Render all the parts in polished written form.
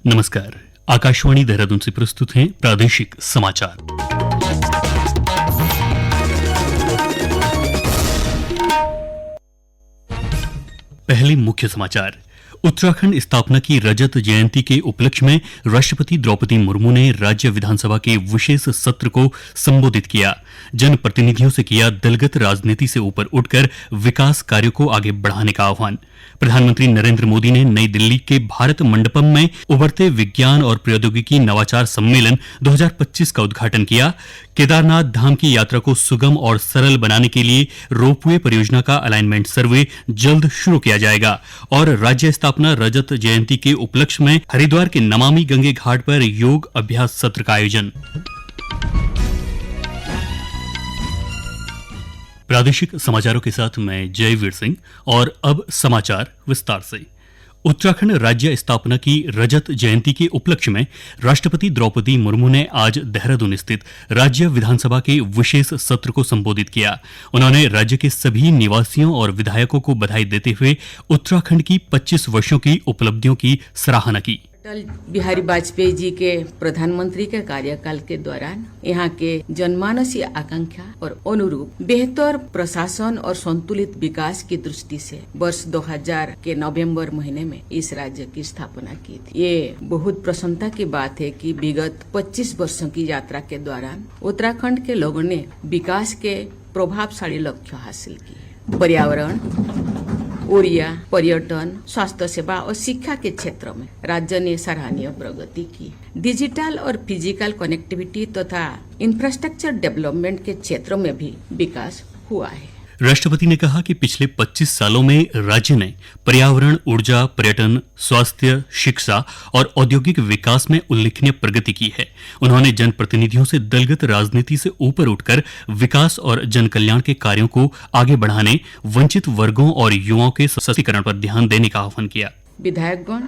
नमस्कार। आकाशवाणी देहरादून से प्रस्तुत हैं प्रादेशिक समाचार। पहले मुख्य समाचार। उत्तराखंड स्थापना की रजत जयंती के उपलक्ष्य में राष्ट्रपति द्रौपदी मुर्मू ने राज्य विधानसभा के विशेष सत्र को संबोधित किया। जनप्रतिनिधियों से किया दलगत राजनीति से ऊपर उठकर विकास कार्यों को आगे बढ़ाने का आह्वान। प्रधानमंत्री नरेंद्र मोदी ने नई दिल्ली के भारत मंडपम में उभरते विज्ञान और प्रौद्योगिकी नवाचार सम्मेलन 2025 का उद्घाटन किया। केदारनाथ धाम की यात्रा को सुगम और सरल बनाने के लिए रोपवे परियोजना का अलाइनमेंट सर्वे जल्द शुरू किया जाएगा। और राज्य स्थापना रजत जयंती के उपलक्ष्य में हरिद्वार के नमामि गंगे घाट पर योग अभ्यास सत्र का आयोजन। प्रादेशिक समाचारों के साथ मैं जयवीर सिंह। और अब समाचार विस्तार से। उत्तराखंड राज्य स्थापना की रजत जयंती के उपलक्ष्य में राष्ट्रपति द्रौपदी मुर्मू ने आज देहरादून स्थित राज्य विधानसभा के विशेष सत्र को संबोधित किया। उन्होंने राज्य के सभी निवासियों और विधायकों को बधाई देते हुए उत्तराखंड की 25 वर्षों की उपलब्धियों की सराहना की। अटल बिहारी वाजपेयी जी के प्रधानमंत्री के कार्यकाल के दौरान यहाँ के जनमानसीय आकांक्षा और अनुरूप बेहतर प्रशासन और संतुलित विकास की दृष्टि से वर्ष 2000 के नवंबर महीने में इस राज्य की स्थापना की थी। ये बहुत प्रसन्नता की बात है कि विगत 25 वर्षों की यात्रा के दौरान उत्तराखंड के लोगों ने विकास के प्रभावशाली लक्ष्य हासिल किए। पर्यावरण, ऊर्जा, पर्यटन, स्वास्थ्य सेवा और शिक्षा के क्षेत्र में राज्य ने सराहनीय प्रगति की। डिजिटल और फिजिकल कनेक्टिविटी तथा इंफ्रास्ट्रक्चर डेवलपमेंट के क्षेत्रों में भी विकास हुआ है। राष्ट्रपति ने कहा कि पिछले 25 सालों में राज्य ने पर्यावरण, ऊर्जा, पर्यटन, स्वास्थ्य, शिक्षा और औद्योगिक विकास में उल्लेखनीय प्रगति की है। उन्होंने जनप्रतिनिधियों से दलगत राजनीति से ऊपर उठकर विकास और जनकल्याण के कार्यों को आगे बढ़ाने, वंचित वर्गों और युवाओं के सशक्तिकरण पर ध्यान देने का आह्वान किया। विधायकगण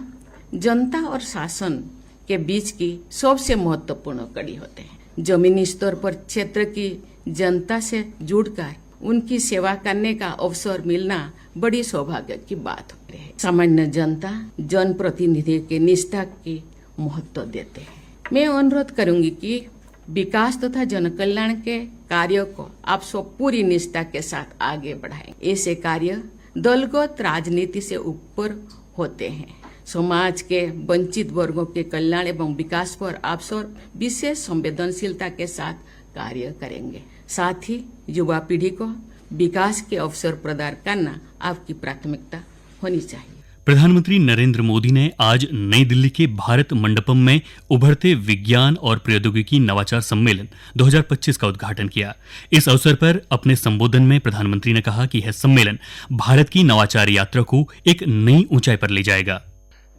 जनता और शासन के बीच की सबसे महत्वपूर्ण कड़ी होते हैं। जमीनी स्तर पर क्षेत्र की जनता से जुड़कर उनकी सेवा करने का अवसर मिलना बड़ी सौभाग्य की बात होती है। सामान्य जनता जनप्रतिनिधि के निष्ठा की महत्व देते हैं। मैं अनुरोध करूंगी कि विकास तथा जनकल्याण के कार्यों को आप सब पूरी निष्ठा के साथ आगे बढ़ाएं। ऐसे कार्य दलगत राजनीति से ऊपर होते हैं। समाज के वंचित वर्गों के कल्याण एवं विकास पर आप सब विशेष संवेदनशीलता के साथ कार्य करेंगे। साथ ही युवा पीढ़ी को विकास के अवसर प्रदान करना आपकी प्राथमिकता होनी चाहिए। प्रधानमंत्री नरेंद्र मोदी ने आज नई दिल्ली के भारत मंडपम में उभरते विज्ञान और प्रौद्योगिकी नवाचार सम्मेलन 2025 का उद्घाटन किया। इस अवसर पर अपने संबोधन में प्रधानमंत्री ने कहा कि यह सम्मेलन भारत की नवाचार यात्रा को एक नई ऊंचाई पर ले जाएगा।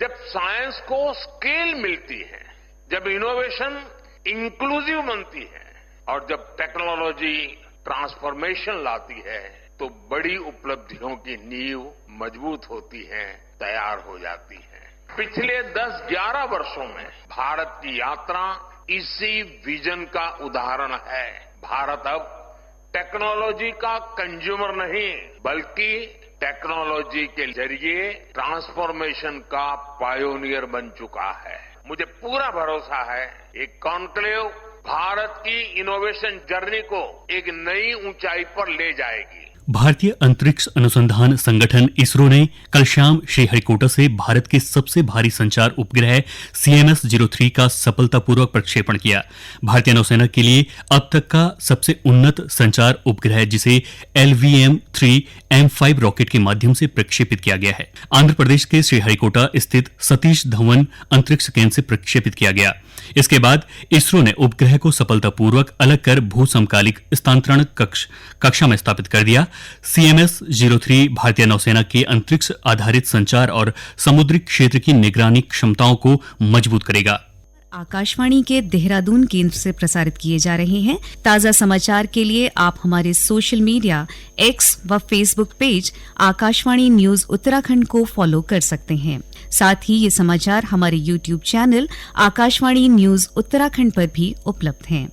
जब साइंस को स्केल मिलती है, जब इनोवेशन इंक्लूसिव बनती है और जब टेक्नोलॉजी ट्रांसफॉर्मेशन लाती है तो बड़ी उपलब्धियों की नींव मजबूत होती है, तैयार हो जाती है। पिछले 10-11 वर्षों में भारत की यात्रा इसी विजन का उदाहरण है। भारत अब टेक्नोलॉजी का कंज्यूमर नहीं बल्कि टेक्नोलॉजी के जरिए ट्रांसफॉर्मेशन का पायोनियर बन चुका है। मुझे पूरा भरोसा है ये कॉन्क्लेव भारत की इनोवेशन जर्नी को एक नई ऊंचाई पर ले जाएगी। भारतीय अंतरिक्ष अनुसंधान संगठन इसरो ने कल शाम श्रीहरिकोटा से भारत के सबसे भारी संचार उपग्रह CMS-03 का सफलतापूर्वक प्रक्षेपण किया। भारतीय नौसेना के लिए अब तक का सबसे उन्नत संचार उपग्रह, जिसे LVM-3 M5 रॉकेट के माध्यम से प्रक्षेपित किया गया है, आंध्र प्रदेश के श्रीहरिकोटा स्थित सतीश धवन अंतरिक्ष केंद्र से प्रक्षेपित किया गया। इसके बाद इसरो ने उपग्रह को सफलतापूर्वक अलग कर भू समकालिक स्थानांतरण कक्षा में स्थापित कर दिया। CMS-03 भारतीय नौसेना के अंतरिक्ष आधारित संचार और समुद्री क्षेत्र की निगरानी क्षमताओं को मजबूत करेगा। आकाशवाणी के देहरादून केंद्र से प्रसारित किए जा रहे हैं। ताजा समाचार के लिए आप हमारे सोशल मीडिया X व Facebook page Akashvani news Uttarakhand को फॉलो कर सकते हैं। साथ ही ये समाचार हमारे YouTube channel Akashvani news Uttarakhand पर भी उपलब्ध हैं।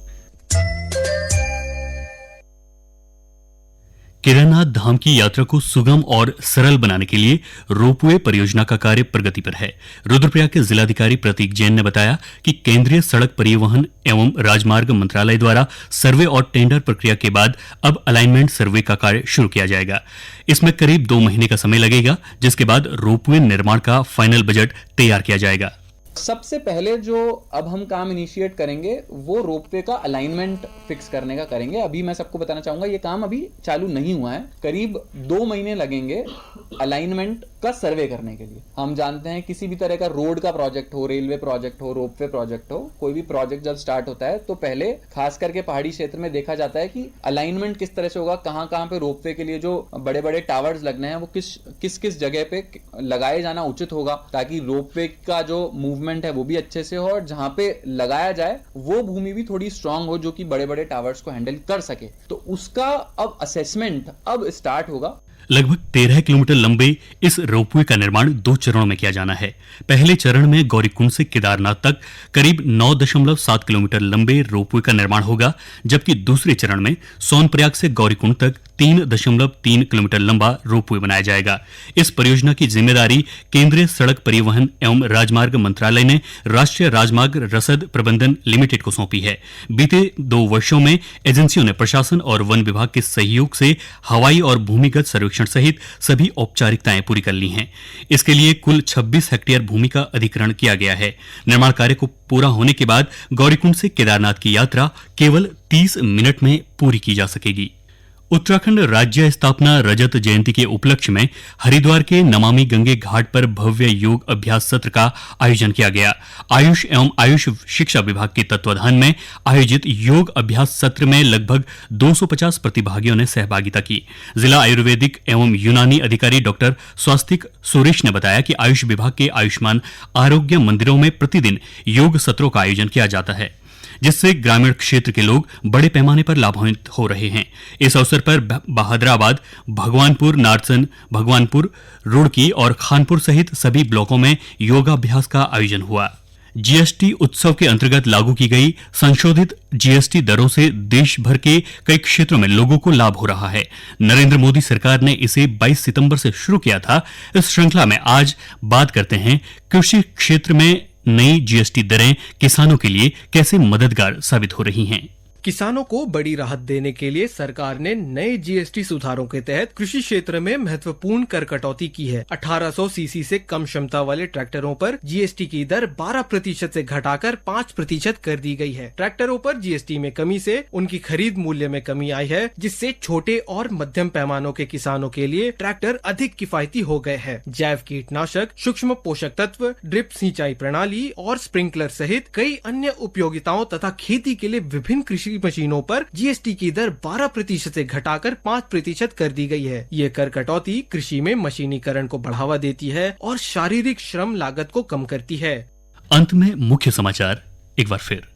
केदारनाथ धाम की यात्रा को सुगम और सरल बनाने के लिए रोपवे परियोजना का कार्य प्रगति पर है। रुद्रप्रयाग के जिलाधिकारी प्रतीक जैन ने बताया कि केंद्रीय सड़क परिवहन एवं राजमार्ग मंत्रालय द्वारा सर्वे और टेंडर प्रक्रिया के बाद अब अलाइनमेंट सर्वे का कार्य शुरू किया जाएगा। इसमें करीब 2 महीने का समय लगेगा, जिसके बाद रोपवे निर्माण का फाइनल बजट तैयार किया जाएगा। सबसे पहले जो अब हम काम इनिशिएट करेंगे वो रोपवे का अलाइनमेंट फिक्स करने का करेंगे। अभी मैं सबको बताना चाहूंगा ये काम अभी चालू नहीं हुआ है। करीब 2 महीने लगेंगे अलाइनमेंट का सर्वे करने के लिए। हम जानते हैं किसी भी तरह का रोड का प्रोजेक्ट हो, रेलवे प्रोजेक्ट हो, रोपवे प्रोजेक्ट हो, कोई भी प्रोजेक्ट जब स्टार्ट होता है तो पहले खास करके पहाड़ी क्षेत्र में देखा जाता है कि अलाइनमेंट किस तरह से होगा, कहां कहां पे रोपवे के लिए जो बड़े बड़े टावर्स लगने हैं वो किस जगह पे लगाए जाना उचित होगा, ताकि रोपवे का जो मूवमेंट है वो भी अच्छे से हो और जहां पे लगाया जाए वो भूमि भी थोड़ी स्ट्रांग हो जो कि बड़े बड़े टावर्स को हैंडल कर सके। तो उसका अब असेसमेंट अब स्टार्ट होगा। लगभग 13 किलोमीटर लंबे इस रोपवे का निर्माण 2 चरणों में किया जाना है। पहले चरण में गौरीकुंड से केदारनाथ तक करीब 9.7 किलोमीटर लंबे रोपवे का निर्माण होगा, जबकि दूसरे चरण में सोनप्रयाग से गौरीकुंड तक 3.3 किलोमीटर लंबा रोपवे बनाया जाएगा। इस परियोजना की जिम्मेदारी केंद्रीय सड़क परिवहन एवं राजमार्ग मंत्रालय ने राष्ट्रीय राजमार्ग रसद प्रबंधन लिमिटेड को सौंपी है। बीते 2 वर्षों में एजेंसियों ने प्रशासन और वन विभाग के सहयोग से हवाई और भूमिगत सर्वेक्षण सहित सभी औपचारिकताएं पूरी कर ली हैं। इसके लिए कुल 26 हेक्टेयर भूमि का अधिग्रहण किया गया है। निर्माण कार्य को पूरा होने के बाद गौरीकुंड से केदारनाथ की यात्रा केवल 30 मिनट में पूरी की जा सकेगी। उत्तराखंड राज्य स्थापना रजत जयंती के उपलक्ष्य में हरिद्वार के नमामि गंगे घाट पर भव्य योग अभ्यास सत्र का आयोजन किया गया। आयुष एवं आयुष शिक्षा विभाग के तत्वाधान में आयोजित योग अभ्यास सत्र में लगभग 250 प्रतिभागियों ने सहभागिता की। जिला आयुर्वेदिक एवं यूनानी अधिकारी डॉक्टर स्वास्तिक सुरेश ने बताया कि आयुष विभाग के आयुष्मान आरोग्य मंदिरों में प्रतिदिन योग सत्रों का आयोजन किया जाता है, जिससे ग्रामीण क्षेत्र के लोग बड़े पैमाने पर लाभान्वित हो रहे हैं। इस अवसर पर बहादुराबाद, भगवानपुर, नारसन, भगवानपुर, रुड़की और खानपुर सहित सभी ब्लॉकों में योगाभ्यास का आयोजन हुआ। जीएसटी उत्सव के अंतर्गत लागू की गई संशोधित जीएसटी दरों से देश भर के कई क्षेत्रों में लोगों को लाभ हो रहा है। नरेंद्र मोदी सरकार ने इसे 22 सितंबर से शुरू किया था। इस श्रृंखला में आज बात करते हैं कृषि क्षेत्र में नई जीएसटी दरें किसानों के लिए कैसे मददगार साबित हो रही हैं। किसानों को बड़ी राहत देने के लिए सरकार ने नए जीएसटी सुधारों के तहत कृषि क्षेत्र में महत्वपूर्ण कर कटौती की है। 1800 सीसी से कम क्षमता वाले ट्रैक्टरों पर जीएसटी की दर 12% से घटाकर 5% कर दी गई है। ट्रैक्टरों पर जीएसटी में कमी से उनकी खरीद मूल्य में कमी आई है, जिससे छोटे और मध्यम पैमानों के किसानों के लिए ट्रैक्टर अधिक किफायती हो गए हैं। जैव कीटनाशक, सूक्ष्म पोषक तत्व, ड्रिप सिंचाई प्रणाली और स्प्रिंकलर सहित कई अन्य उपयोगिताओं तथा खेती के लिए विभिन्न कृषि मशीनों पर जीएसटी की दर 12% से घटाकर 5% कर दी गई है। ये कर कटौती कृषि में मशीनीकरण को बढ़ावा देती है और शारीरिक श्रम लागत को कम करती है। अंत में मुख्य समाचार एक बार फिर।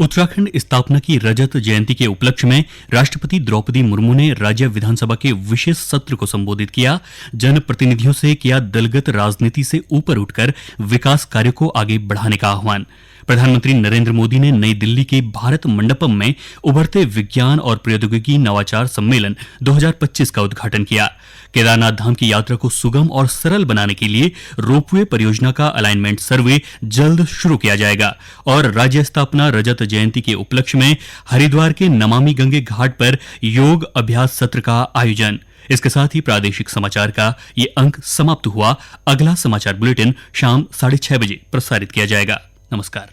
उत्तराखंड स्थापना की रजत जयंती के उपलक्ष्य में राष्ट्रपति द्रौपदी मुर्मू ने राज्य विधानसभा के विशेष सत्र को संबोधित किया। जनप्रतिनिधियों से किया दलगत राजनीति से ऊपर उठकर विकास कार्य को आगे बढ़ाने का आह्वान। प्रधानमंत्री नरेंद्र मोदी ने नई दिल्ली के भारत मंडपम में उभरते विज्ञान और प्रौद्योगिकी नवाचार सम्मेलन 2025 का उद्घाटन किया। केदारनाथ धाम की यात्रा को सुगम और सरल बनाने के लिए रोपवे परियोजना का अलाइनमेंट सर्वे जल्द शुरू किया जाएगा और राज्य स्थापना रजत जयंती के उपलक्ष्य में हरिद्वार के नमामि गंगे घाट पर योग अभ्यास सत्र का आयोजन। इसके साथ ही प्रादेशिक समाचार का ये अंक समाप्त हुआ। अगला समाचार बुलेटिन शाम 6:30 बजे प्रसारित किया जाएगा। नमस्कार।